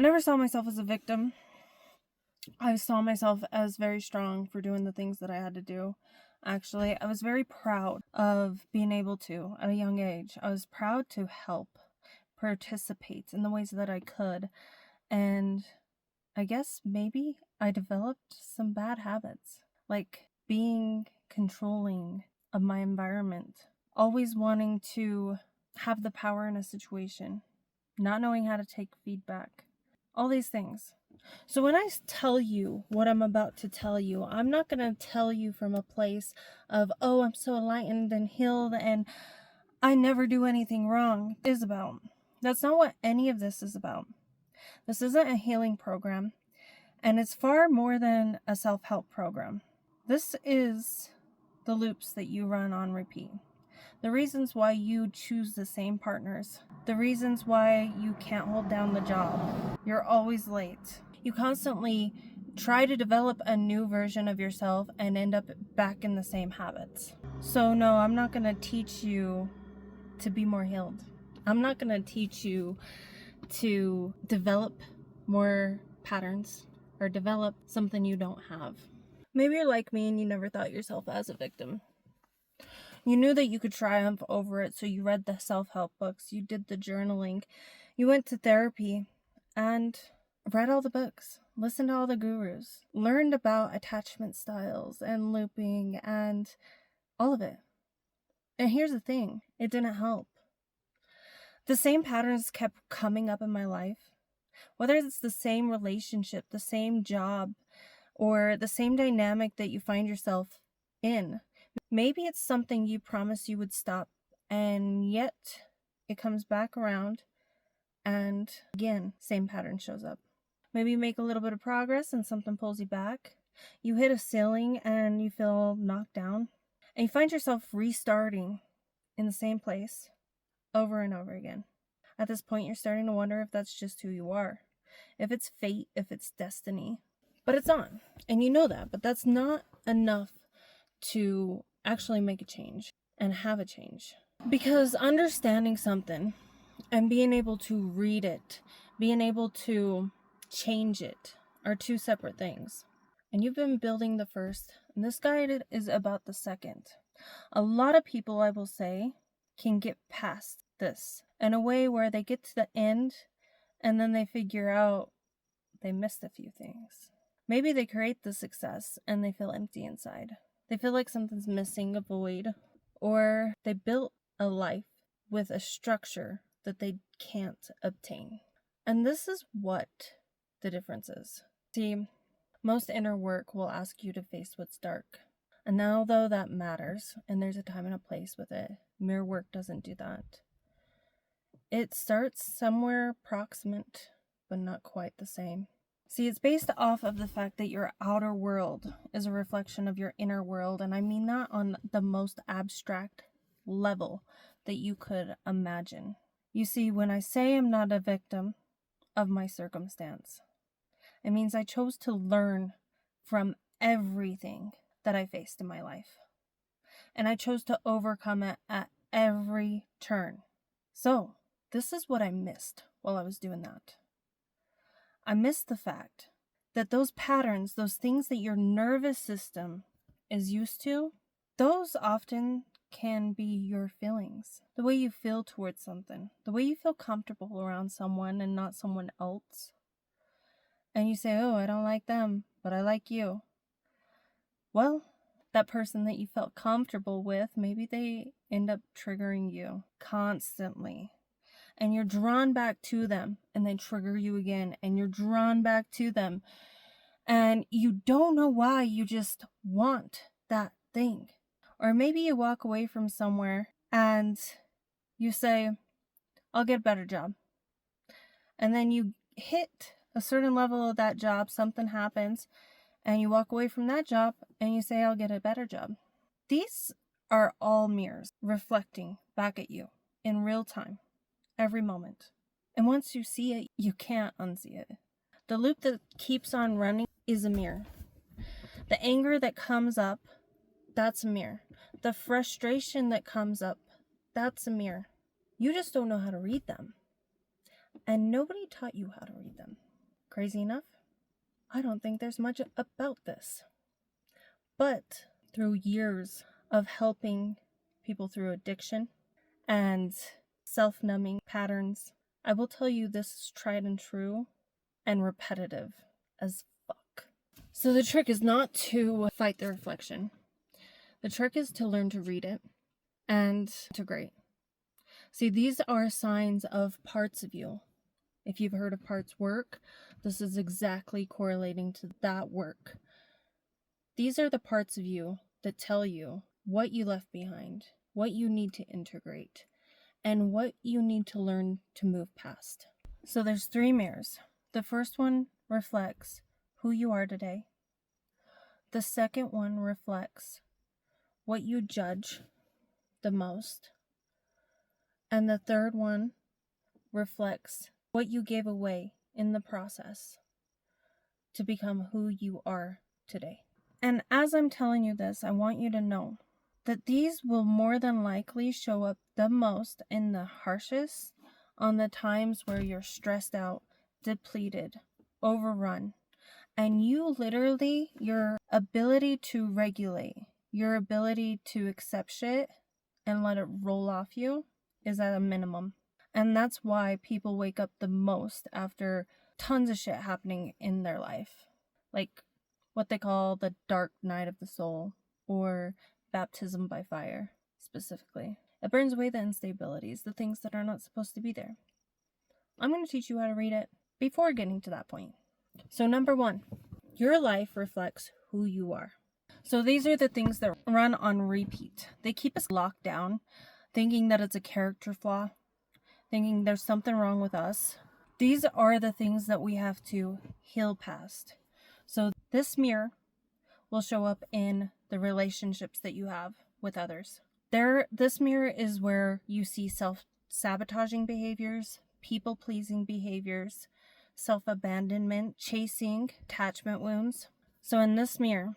never saw myself as a victim. I saw myself as very strong for doing the things that I had to do. Actually, I was very proud of being able to, at a young age. I was proud to help, participate in the ways that I could. And I guess maybe I developed some bad habits, like being controlling of my environment, always wanting to have the power in a situation, not knowing how to take feedback, all these things. So when I tell you what I'm about to tell you, I'm not going to tell you from a place of, oh, I'm so enlightened and healed and I never do anything wrong. It is about. That's not what any of this is about. This isn't a healing program, and it's far more than a self-help program. This is the loops that you run on repeat. The reasons why you choose the same partners. The reasons why you can't hold down the job. You're always late. You constantly try to develop a new version of yourself and end up back in the same habits. So no, I'm not going to teach you to be more healed. I'm not going to teach you to develop more patterns or develop something you don't have. Maybe you're like me and you never thought yourself as a victim. You knew that you could triumph over it, so you read the self-help books, you did the journaling, you went to therapy, and read all the books, listened to all the gurus, learned about attachment styles and looping and all of it. And here's the thing, it didn't help. The same patterns kept coming up in my life. Whether it's the same relationship, the same job, or the same dynamic that you find yourself in. Maybe it's something you promised you would stop, and yet it comes back around, and again, same pattern shows up. Maybe you make a little bit of progress and something pulls you back. You hit a ceiling and you feel knocked down, and you find yourself restarting in the same place over and over again. At this point, you're starting to wonder if that's just who you are, if it's fate, if it's destiny. But it's not, and you know that, but that's not enough to actually make a change and have a change. Because understanding something and being able to read it, being able to change it are two separate things. And you've been building the first, and this guide is about the second. A lot of people, I will say, can get past this in a way where they get to the end and then they figure out they missed a few things. Maybe they create the success and they feel empty inside. They feel like something's missing, a void, or they built a life with a structure that they can't obtain. And this is what the difference is. See, most inner work will ask you to face what's dark. And although that matters, and there's a time and a place with it, mirror work doesn't do that. It starts somewhere proximate, but not quite the same. See, it's based off of the fact that your outer world is a reflection of your inner world, and I mean that on the most abstract level that you could imagine. You see, when I say I'm not a victim of my circumstance, it means I chose to learn from everything that I faced in my life, and I chose to overcome it at every turn. So, this is what I missed while I was doing that. I missed the fact that those patterns, those things that your nervous system is used to, those often can be your feelings. The way you feel towards something, the way you feel comfortable around someone and not someone else. And you say, oh, I don't like them, but I like you. Well, that person that you felt comfortable with, maybe they end up triggering you constantly. And you're drawn back to them, and they trigger you again, and you're drawn back to them. And you don't know why, you just want that thing. Or maybe you walk away from somewhere and you say, I'll get a better job. And then you hit a certain level of that job, something happens, and you walk away from that job and you say, I'll get a better job. These are all mirrors reflecting back at you in real time. Every moment. And once you see it, you can't unsee it. The loop that keeps on running is a mirror. The anger that comes up, that's a mirror. The frustration that comes up, that's a mirror. You just don't know how to read them. And nobody taught you how to read them. Crazy enough, I don't think there's much about this. But through years of helping people through addiction and self-numbing patterns, I will tell you this is tried and true and repetitive as fuck. So the trick is not to fight the reflection. The trick is to learn to read it and integrate. See, these are signs of parts of you. If you've heard of parts work, this is exactly correlating to that work. These are the parts of you that tell you what you left behind, what you need to integrate, and what you need to learn to move past. So there's 3 mirrors. The first one reflects who you are today. The second one reflects what you judge the most. And the third one reflects what you gave away in the process to become who you are today. And as I'm telling you this, I want you to know that these will more than likely show up the most in the harshest on the times where you're stressed out, depleted, overrun. And you literally, your ability to regulate, your ability to accept shit and let it roll off you is at a minimum. And that's why people wake up the most after tons of shit happening in their life. Like what they call the dark night of the soul, or baptism by fire, specifically. It burns away the instabilities, the things that are not supposed to be there. I'm going to teach you how to read it before getting to that point. So number 1, your life reflects who you are. So these are the things that run on repeat. They keep us locked down, thinking that it's a character flaw, thinking there's something wrong with us. These are the things that we have to heal past. So this mirror will show up in the relationships that you have with others. This mirror is where you see self-sabotaging behaviors, people-pleasing behaviors, self-abandonment, chasing, attachment wounds. So in this mirror,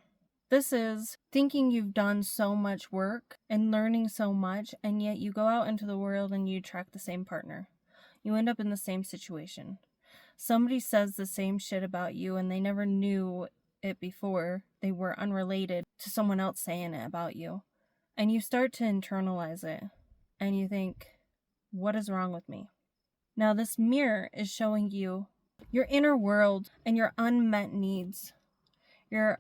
this is thinking you've done so much work and learning so much, and yet you go out into the world and you attract the same partner. You end up in the same situation. Somebody says the same shit about you and they never knew it before. They were unrelated to someone else saying it about you. And you start to internalize it and you think, what is wrong with me? Now this mirror is showing you your inner world and your unmet needs, your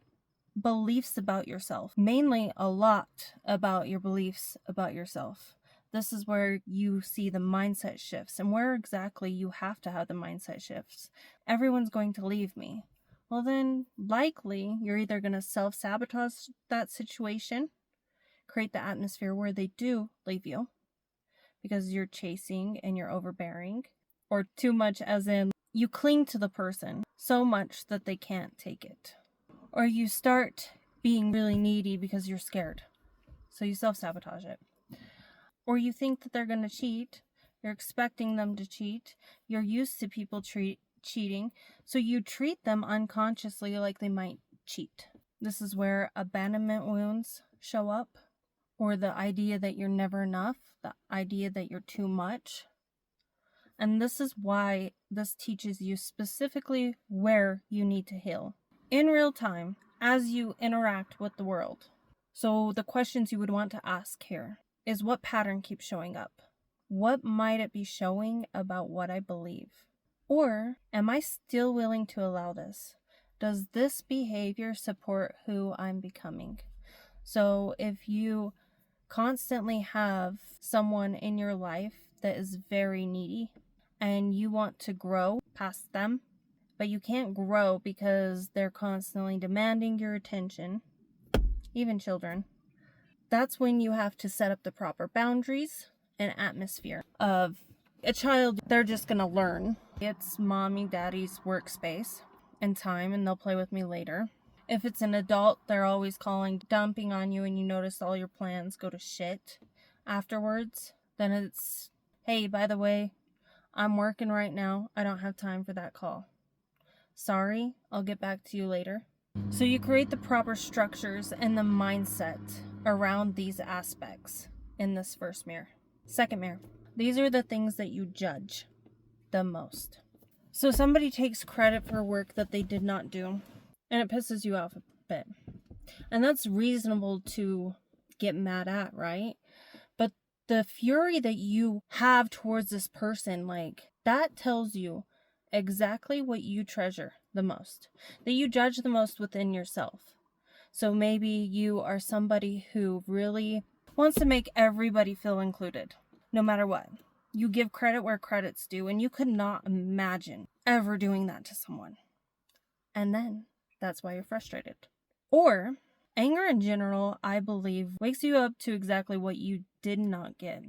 beliefs about yourself, mainly a lot about your beliefs about yourself. This is where you see the mindset shifts and where exactly you have to have the mindset shifts. Everyone's going to leave me. Well, then likely you're either going to self-sabotage that situation, create the atmosphere where they do leave you because you're chasing and you're overbearing, or too much as in you cling to the person so much that they can't take it. Or you start being really needy because you're scared. So you self-sabotage it. Or you think that they're going to cheat. You're expecting them to cheat. You're used to people cheating. So you treat them unconsciously like they might cheat. This is where abandonment wounds show up. Or the idea that you're never enough. The idea that you're too much. And this is why this teaches you specifically where you need to heal. In real time, as you interact with the world. So the questions you would want to ask here is, what pattern keeps showing up? What might it be showing about what I believe? Or am I still willing to allow this? Does this behavior support who I'm becoming? So if you constantly have someone in your life that is very needy and you want to grow past them, but you can't grow because they're constantly demanding your attention, even children, that's when you have to set up the proper boundaries and atmosphere of a child. They're just going to learn. It's mommy, daddy's workspace and time, and they'll play with me later. If it's an adult, they're always calling, dumping on you, and you notice all your plans go to shit afterwards. Then it's, hey, by the way, I'm working right now. I don't have time for that call. Sorry, I'll get back to you later. So you create the proper structures and the mindset around these aspects in this first mirror. Second mirror. These are the things that you judge the most. So somebody takes credit for work that they did not do, and it pisses you off a bit. And that's reasonable to get mad at, right? But the fury that you have towards this person, like, that tells you exactly what you treasure the most, that you judge the most within yourself. So maybe you are somebody who really wants to make everybody feel included, no matter what. You give credit where credit's due, and you could not imagine ever doing that to someone. And then that's why you're frustrated. Or anger in general, I believe, wakes you up to exactly what you did not get,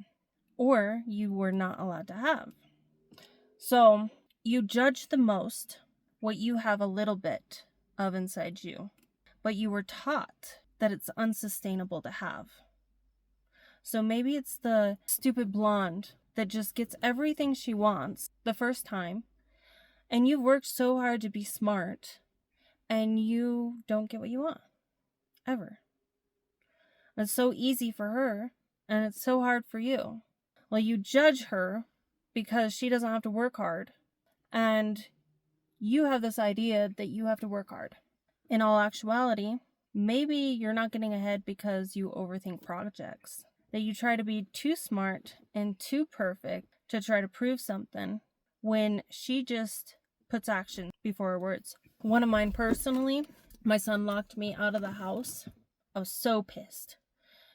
or you were not allowed to have. So you judge the most what you have a little bit of inside you, but you were taught that it's unsustainable to have. So maybe it's the stupid blonde that just gets everything she wants the first time, and you've worked so hard to be smart, and you don't get what you want, ever. It's so easy for her, and it's so hard for you. Well, you judge her because she doesn't have to work hard, and you have this idea that you have to work hard. In all actuality, maybe you're not getting ahead because you overthink projects, that you try to be too smart and too perfect to try to prove something when she just puts action before her words. One of mine personally, my son locked me out of the house. I was so pissed.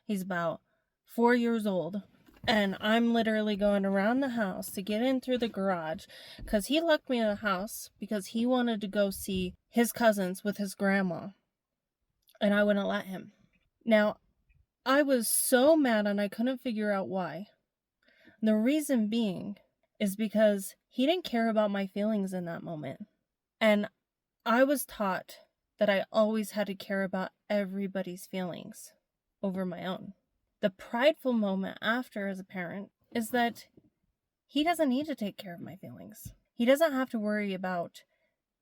He's about 4 years old, and I'm literally going around the house to get in through the garage because he locked me in the house because he wanted to go see his cousins with his grandma, and I wouldn't let him. Now, I was so mad and I couldn't figure out why. The reason being is because he didn't care about my feelings in that moment. And I was taught that I always had to care about everybody's feelings over my own. The prideful moment after as a parent is that he doesn't need to take care of my feelings. He doesn't have to worry about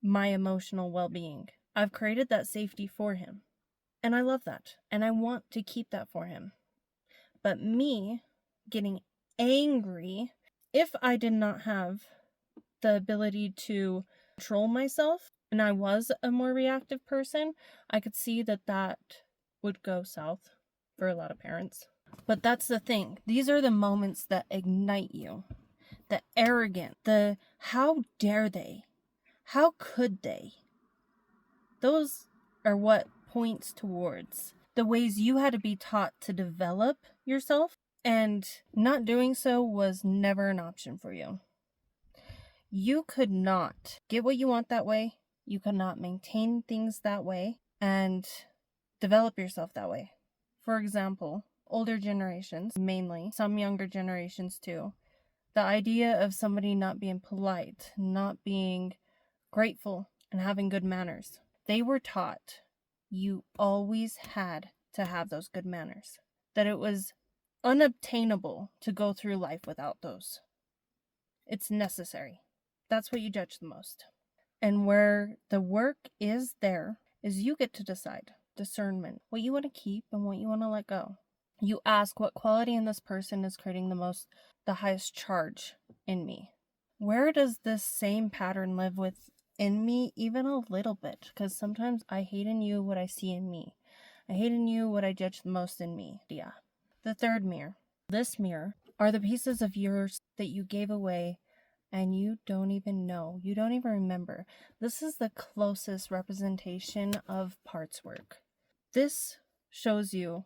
my emotional well-being. I've created that safety for him. And I love that. And I want to keep that for him. But me getting angry, if I did not have the ability to control myself and I was a more reactive person, I could see that that would go south for a lot of parents. But that's the thing. These are the moments that ignite you. The arrogant, the how dare they? How could they? Those are what points towards the ways you had to be taught to develop yourself, and not doing so was never an option for you. You could not get what you want that way. You could not maintain things that way and develop yourself that way. For example, older generations, mainly, some younger generations too, the idea of somebody not being polite, not being grateful, and having good manners. They were taught you always had to have those good manners, that it was unobtainable to go through life without those. It's necessary. That's what you judge the most. And where the work is there is you get to decide. Discernment. What you want to keep and what you want to let go. You ask what quality in this person is creating the highest charge in me. Where does this same pattern live within me even a little bit? Because sometimes I hate in you what I see in me. I hate in you what I judge the most in me. Yeah. The third mirror. This mirror are the pieces of yours that you gave away and you don't even know. You don't even remember. This is the closest representation of parts work. This shows you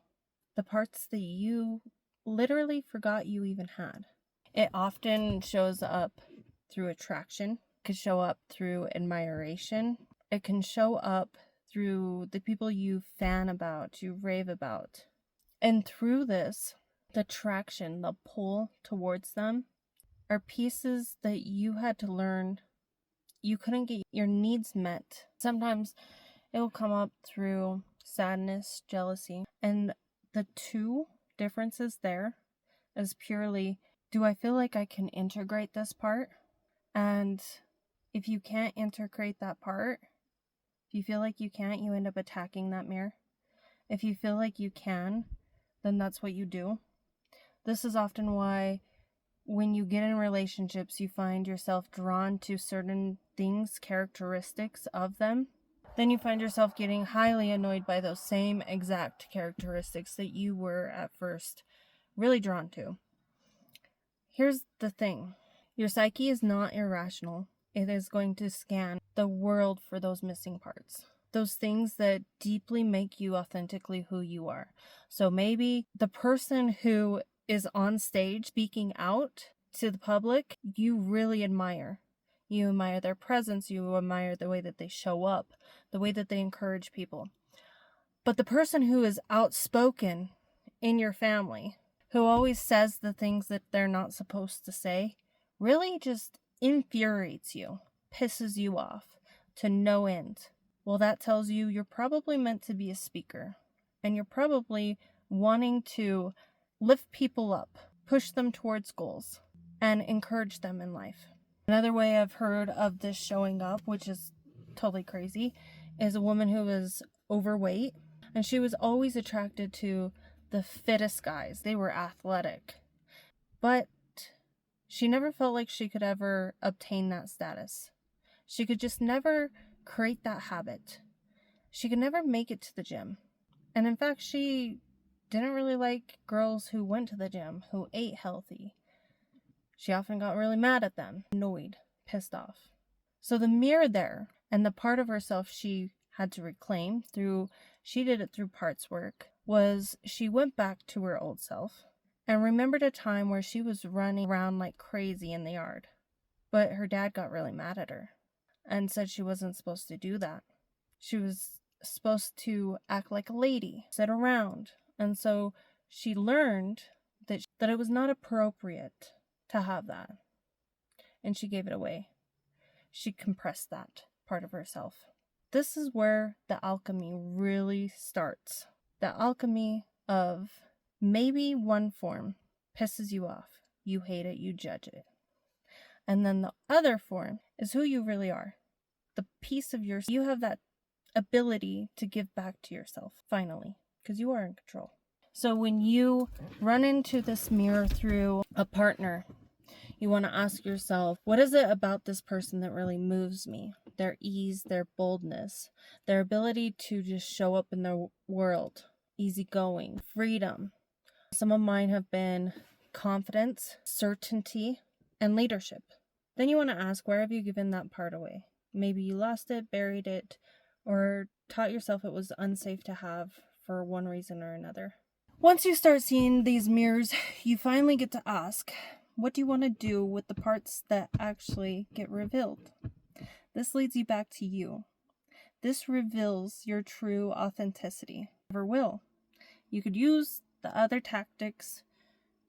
the parts that you literally forgot you even had. It often shows up through attraction. It could show up through admiration. It can show up through the people you fan about, you rave about. And through this, the attraction, the pull towards them, are pieces that you had to learn. You couldn't get your needs met. Sometimes it will come up through sadness, jealousy. And the two differences there is purely, do I feel like I can integrate this part? And if you can't integrate that part, if you feel like you can't, you end up attacking that mirror. If you feel like you can, then that's what you do. This is often why when you get in relationships, you find yourself drawn to certain things, characteristics of them, then you find yourself getting highly annoyed by those same exact characteristics that you were at first really drawn to. Here's the thing. Your psyche is not irrational. It is going to scan the world for those missing parts. Those things that deeply make you authentically who you are. So maybe the person who is on stage speaking out to the public, you really admire. You admire their presence. You admire the way that they show up, the way that they encourage people. But the person who is outspoken in your family, who always says the things that they're not supposed to say, really just infuriates you, pisses you off to no end. Well, that tells you you're probably meant to be a speaker, and you're probably wanting to lift people up, push them towards goals, and encourage them in life. Another way I've heard of this showing up, which is totally crazy, is a woman who was overweight, and she was always attracted to the fittest guys. They were athletic, but she never felt like she could ever obtain that status. She could just never create that habit. She could never make it to the gym. And in fact, she didn't really like girls who went to the gym, who ate healthy. She often got really mad at them, annoyed, pissed off. So the mirror there, and the part of herself she had to reclaim she did it through parts work, was she went back to her old self and remembered a time where she was running around like crazy in the yard. But her dad got really mad at her and said she wasn't supposed to do that. She was supposed to act like a lady, sit around. And so she learned that it was not appropriate to have that. And she gave it away. She compressed that part of herself. This is where the alchemy really starts. The alchemy of maybe one form pisses you off. You hate it, you judge it. And then the other form is who you really are. The piece of yourself. You have that ability to give back to yourself, finally, because you are in control. So when you run into this mirror through a partner, you want to ask yourself, what is it about this person that really moves me? Their ease, their boldness, their ability to just show up in their world, easygoing, freedom. Some of mine have been confidence, certainty, and leadership. Then you want to ask, where have you given that part away? Maybe you lost it, buried it, or taught yourself it was unsafe to have for one reason or another. Once you start seeing these mirrors, you finally get to ask, what do you want to do with the parts that actually get revealed? This leads you back to you. This reveals your true authenticity. Never will. You could use the other tactics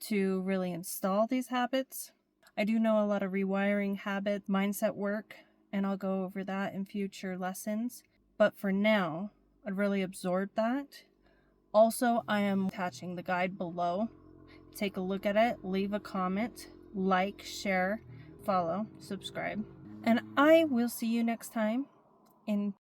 to really install these habits. I do know a lot of rewiring habit, mindset work, and I'll go over that in future lessons. But for now, I'd really absorb that. Also, I am attaching the guide below. Take a look at it, leave a comment, like, share, follow, subscribe. And I will see you next time in